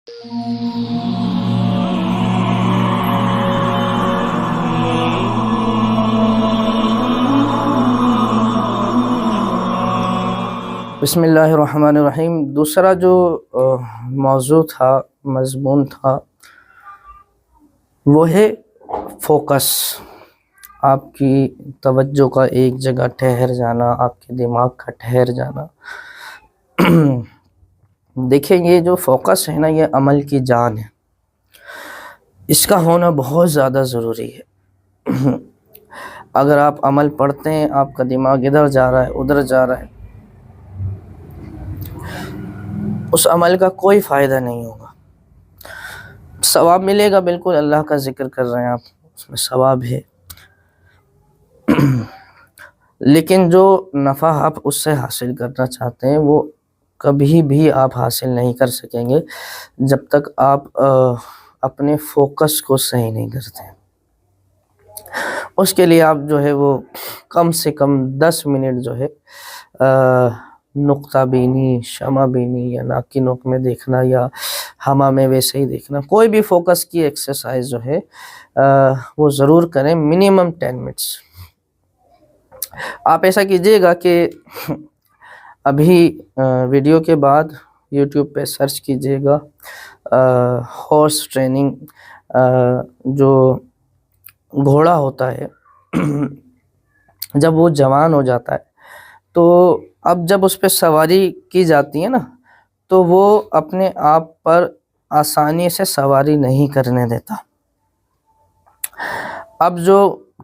بسم اللہ الرحمن الرحیم۔ دوسرا جو موضوع تھا، مضمون تھا، وہ ہے فوکس، آپ کی توجہ کا ایک جگہ ٹھہر جانا، آپ کے دماغ کا ٹھہر جانا۔ دیکھیں، یہ جو فوکس ہے نا، یہ عمل کی جان ہے، اس کا ہونا بہت زیادہ ضروری ہے۔ اگر آپ عمل پڑھتے ہیں، آپ کا دماغ ادھر جا رہا ہے ادھر جا رہا ہے، اس عمل کا کوئی فائدہ نہیں ہوگا۔ ثواب ملے گا، بالکل اللہ کا ذکر کر رہے ہیں آپ، اس میں ثواب ہے، لیکن جو نفع آپ اس سے حاصل کرنا چاہتے ہیں وہ کبھی بھی آپ حاصل نہیں کر سکیں گے جب تک آپ اپنے فوکس کو صحیح نہیں کرتے۔ اس کے لیے آپ جو ہے وہ کم سے کم 10 منٹ جو ہے نقطہ بینی، شمع بینی یا ناک کی نوک میں دیکھنا یا ہما میں ویسے ہی دیکھنا، کوئی بھی فوکس کی ایکسرسائز جو ہے وہ ضرور کریں، منیمم 10 منٹس۔ آپ ایسا کیجئے گا کہ ابھی ویڈیو کے بعد یوٹیوب پہ سرچ کیجئے گا ہارس ٹریننگ، جو گھوڑا ہوتا ہے جب وہ جوان ہو جاتا ہے تو اب جب اس پہ سواری کی جاتی ہے نا، تو وہ اپنے آپ پر آسانی سے سواری نہیں کرنے دیتا۔ اب جو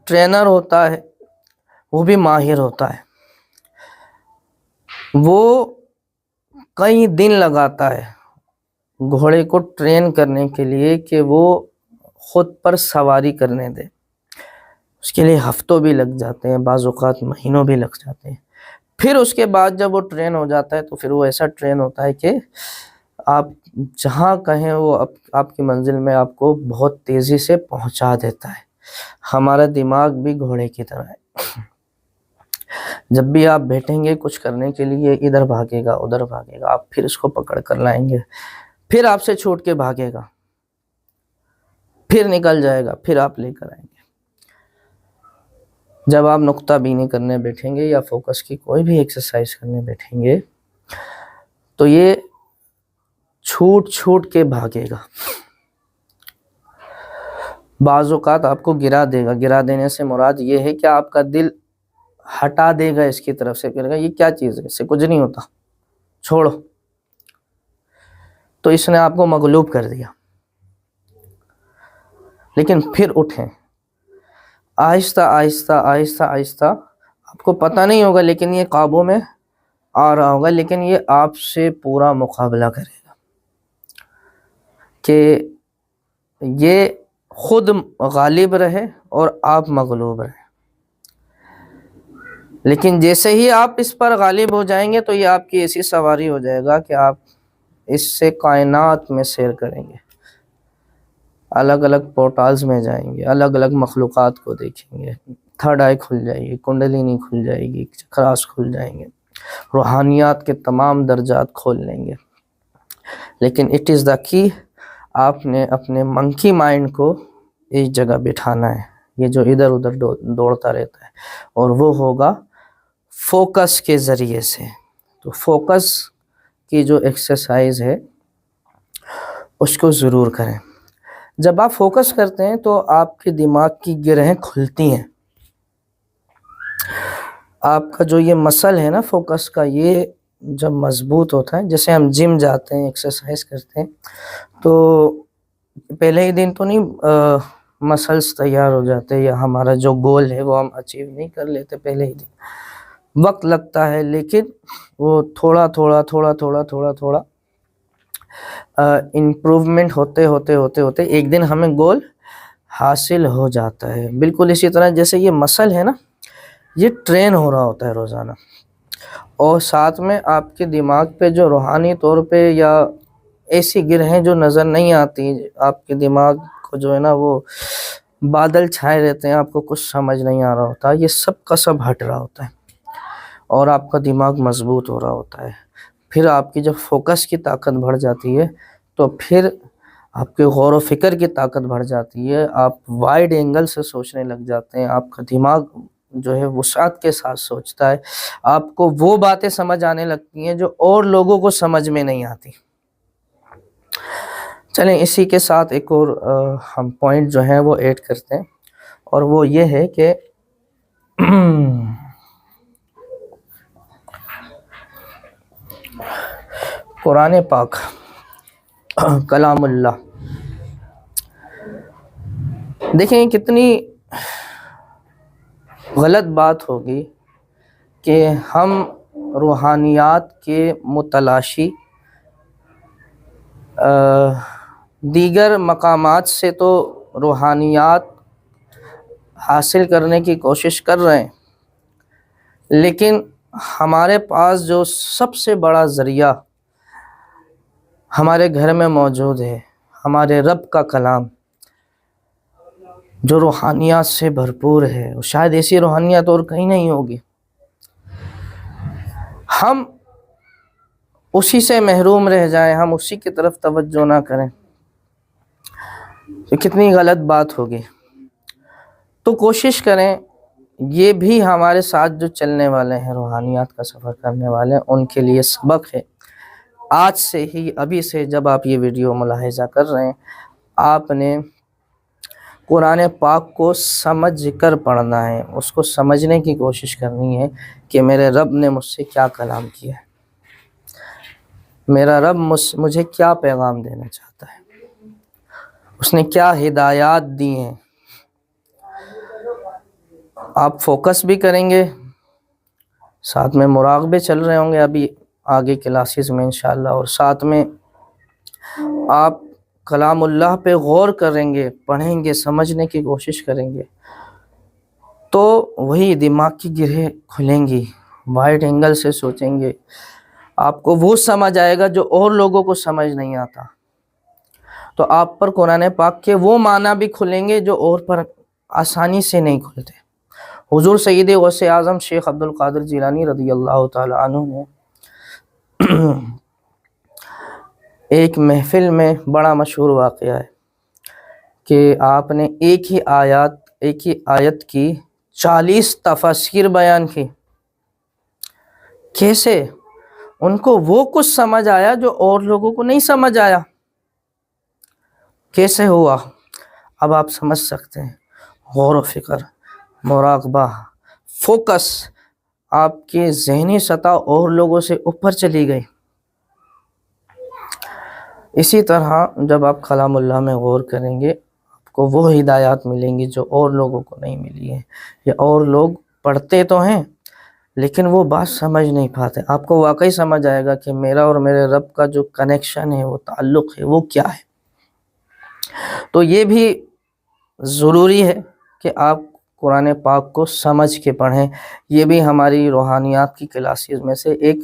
ٹرینر ہوتا ہے وہ بھی ماہر ہوتا ہے، وہ کئی دن لگاتا ہے گھوڑے کو ٹرین کرنے کے لیے کہ وہ خود پر سواری کرنے دے۔ اس کے لیے ہفتوں بھی لگ جاتے ہیں، بعض اوقات مہینوں بھی لگ جاتے ہیں۔ پھر اس کے بعد جب وہ ٹرین ہو جاتا ہے تو پھر وہ ایسا ٹرین ہوتا ہے کہ آپ جہاں کہیں وہ آپ کی منزل میں آپ کو بہت تیزی سے پہنچا دیتا ہے۔ ہمارا دماغ بھی گھوڑے کی طرح ہے، جب بھی آپ بیٹھیں گے کچھ کرنے کے لیے، ادھر بھاگے گا ادھر بھاگے گا، آپ پھر اس کو پکڑ کر لائیں گے، پھر آپ سے چھوٹ کے بھاگے گا، پھر نکل جائے گا، پھر آپ لے کر آئیں گے۔ جب آپ نقطہ بینی کرنے بیٹھیں گے یا فوکس کی کوئی بھی ایکسرسائز کرنے بیٹھیں گے تو یہ چھوٹ چھوٹ کے بھاگے گا، بعض اوقات آپ کو گرا دے گا۔ گرا دینے سے مراد یہ ہے کہ آپ کا دل ہٹا دے گا اس کی طرف سے، کہے گا یہ کیا چیز ہے، اس سے کچھ نہیں ہوتا، چھوڑو۔ تو اس نے آپ کو مغلوب کر دیا، لیکن پھر اٹھیں، آہستہ آہستہ آہستہ آہستہ، آپ کو پتہ نہیں ہوگا لیکن یہ قابو میں آ رہا ہوگا، لیکن یہ آپ سے پورا مقابلہ کرے گا کہ یہ خود غالب رہے اور آپ مغلوب رہے۔ لیکن جیسے ہی آپ اس پر غالب ہو جائیں گے تو یہ آپ کی ایسی سواری ہو جائے گا کہ آپ اس سے کائنات میں سیر کریں گے، الگ الگ پورٹالز میں جائیں گے، الگ الگ مخلوقات کو دیکھیں گے، تھرڈ آئی کھل جائے گی، کنڈلینی کھل جائے گی، چکراس کھل جائیں گے، روحانیات کے تمام درجات کھول لیں گے۔ لیکن اٹ از دا کی، آپ نے اپنے منکی مائنڈ کو ایک جگہ بٹھانا ہے، یہ جو ادھر ادھر دوڑتا رہتا ہے، اور وہ ہوگا فوکس کے ذریعے سے۔ تو فوکس کی جو ایکسرسائز ہے اس کو ضرور کریں۔ جب آپ فوکس کرتے ہیں تو آپ کے دماغ کی گرہیں کھلتی ہیں، آپ کا جو یہ مسل ہے نا فوکس کا، یہ جب مضبوط ہوتا ہے، جیسے ہم جم جاتے ہیں ایکسرسائز کرتے ہیں تو پہلے ہی دن تو نہیں مسلس تیار ہو جاتے، یا ہمارا جو گول ہے وہ ہم اچیو نہیں کر لیتے پہلے ہی دن، وقت لگتا ہے، لیکن وہ تھوڑا تھوڑا تھوڑا تھوڑا تھوڑا تھوڑا امپروومنٹ ہوتے ہوتے ہوتے ہوتے ایک دن ہمیں گول حاصل ہو جاتا ہے۔ بالکل اسی طرح جیسے یہ مسل ہے نا، یہ ٹرین ہو رہا ہوتا ہے روزانہ، اور ساتھ میں آپ کے دماغ پہ جو روحانی طور پہ یا ایسی گرہیں جو نظر نہیں آتی، آپ کے دماغ کو جو ہے نا وہ بادل چھائے رہتے ہیں، آپ کو کچھ سمجھ نہیں آ رہا ہوتا، یہ سب کا سب ہٹ رہا ہوتا ہے اور آپ کا دماغ مضبوط ہو رہا ہوتا ہے۔ پھر آپ کی جب فوکس کی طاقت بڑھ جاتی ہے تو پھر آپ کے غور و فکر کی طاقت بڑھ جاتی ہے، آپ وائڈ اینگل سے سوچنے لگ جاتے ہیں، آپ کا دماغ جو ہے وسعت کے ساتھ سوچتا ہے، آپ کو وہ باتیں سمجھ آنے لگتی ہیں جو اور لوگوں کو سمجھ میں نہیں آتی۔ چلیں اسی کے ساتھ ایک اور ہم پوائنٹ جو ہیں وہ ایڈ کرتے ہیں، اور وہ یہ ہے کہ قرآن پاک کلام اللہ، دیکھیں کتنی غلط بات ہوگی کہ ہم روحانیات کے متلاشی دیگر مقامات سے تو روحانیات حاصل کرنے کی کوشش کر رہے ہیں، لیکن ہمارے پاس جو سب سے بڑا ذریعہ ہمارے گھر میں موجود ہے، ہمارے رب کا کلام، جو روحانیات سے بھرپور ہے، شاید ایسی روحانیات اور کہیں نہیں ہوگی، ہم اسی سے محروم رہ جائیں، ہم اسی کی طرف توجہ نہ کریں، تو کتنی غلط بات ہوگی۔ تو کوشش کریں، یہ بھی ہمارے ساتھ جو چلنے والے ہیں، روحانیات کا سفر کرنے والے ہیں، ان کے لیے سبق ہے۔ آج سے ہی، ابھی سے جب آپ یہ ویڈیو ملاحظہ کر رہے ہیں، آپ نے قرآن پاک کو سمجھ کر پڑھنا ہے، اس کو سمجھنے کی کوشش کرنی ہے کہ میرے رب نے مجھ سے کیا کلام کیا ہے، میرا رب مجھے کیا پیغام دینا چاہتا ہے، اس نے کیا ہدایات دی ہیں۔ آپ فوکس بھی کریں گے، ساتھ میں مراقبے چل رہے ہوں گے ابھی آگے کلاسز میں انشاءاللہ، اور ساتھ میں آپ کلام اللہ پہ غور کریں گے، پڑھیں گے، سمجھنے کی کوشش کریں گے، تو وہی دماغ کی گرہیں کھلیں گی، وائڈ اینگل سے سوچیں گے، آپ کو وہ سمجھ آئے گا جو اور لوگوں کو سمجھ نہیں آتا، تو آپ پر قرآن پاک کے وہ معنی بھی کھلیں گے جو اور پر آسانی سے نہیں کھلتے۔ حضور سید غوث اعظم شیخ عبد القادر جیلانی رضی اللہ تعالی عنہ نے ایک محفل میں بڑا مشہور واقعہ ہے کہ آپ نے ایک ہی آیت کی 40 تفاسیر بیان کی۔ کیسے؟ ان کو وہ کچھ سمجھ آیا جو اور لوگوں کو نہیں سمجھ آیا۔ کیسے ہوا؟ اب آپ سمجھ سکتے ہیں۔ غور و فکر، مراقبہ، فوکس، آپ کی ذہنی سطح اور لوگوں سے اوپر چلی گئی۔ اسی طرح جب آپ کلام اللہ میں غور کریں گے، آپ کو وہ ہدایات ملیں گی جو اور لوگوں کو نہیں ملی ہیں، یا اور لوگ پڑھتے تو ہیں لیکن وہ بات سمجھ نہیں پاتے۔ آپ کو واقعی سمجھ آئے گا کہ میرا اور میرے رب کا جو کنیکشن ہے، وہ تعلق ہے، وہ کیا ہے۔ تو یہ بھی ضروری ہے کہ آپ قرآن پاک کو سمجھ کے پڑھیں۔ یہ بھی ہماری روحانیات کی کلاسز میں سے ایک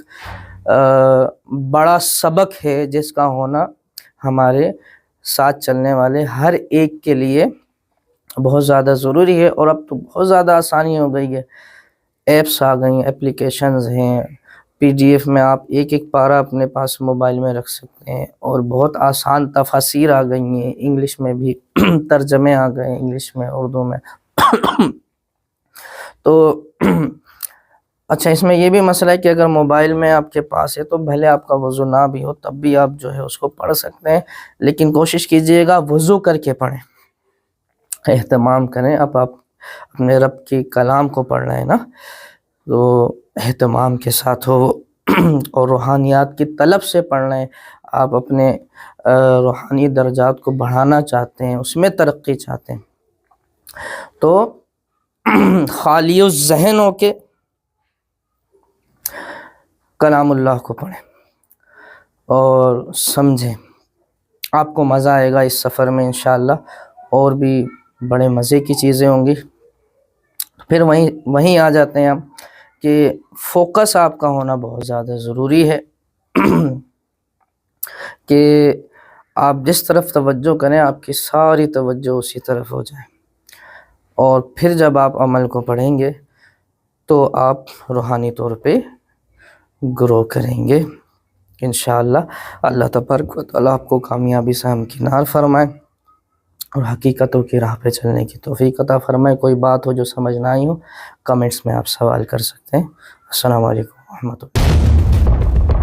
بڑا سبق ہے، جس کا ہونا ہمارے ساتھ چلنے والے ہر ایک کے لیے بہت زیادہ ضروری ہے۔ اور اب تو بہت زیادہ آسانی ہو گئی ہے، ایپس آ گئی ہیں، اپلیکیشنز ہیں، PDF میں آپ ایک ایک پارہ اپنے پاس موبائل میں رکھ سکتے ہیں، اور بہت آسان تفاسیر آ گئی ہیں، انگلش میں بھی ترجمے آ گئے ہیں، انگلش میں، اردو میں۔ تو اچھا، اس میں یہ بھی مسئلہ ہے کہ اگر موبائل میں آپ کے پاس ہے تو بھلے آپ کا وضو نہ بھی ہو، تب بھی آپ جو ہے اس کو پڑھ سکتے ہیں، لیکن کوشش کیجئے گا وضو کر کے پڑھیں، اہتمام کریں۔ اب آپ اپنے رب کی کلام کو پڑھ رہے ہیں نا، تو اہتمام کے ساتھ ہو، اور روحانیات کی طلب سے پڑھ رہے ہیں، آپ اپنے روحانی درجات کو بڑھانا چاہتے ہیں، اس میں ترقی چاہتے ہیں، تو خالی الذہن ہو کے کلام اللہ کو پڑھیں اور سمجھیں۔ آپ کو مزہ آئے گا اس سفر میں انشاءاللہ، اور بھی بڑے مزے کی چیزیں ہوں گی۔ پھر وہیں آ جاتے ہیں ہم کہ فوکس آپ کا ہونا بہت زیادہ ضروری ہے، کہ آپ جس طرف توجہ کریں، آپ کی ساری توجہ اسی طرف ہو جائے، اور پھر جب آپ عمل کو پڑھیں گے تو آپ روحانی طور پہ گرو کریں گے۔ انشاءاللہ اللہ تبارک و تعالیٰ آپ کو کامیابی سے ہمکنار فرمائے اور حقیقتوں کی راہ پہ چلنے کی توفیق عطا فرمائے۔ کوئی بات ہو جو سمجھ نہ آئی ہو، کمنٹس میں آپ سوال کر سکتے ہیں۔ السلام علیکم ورحمۃ اللہ۔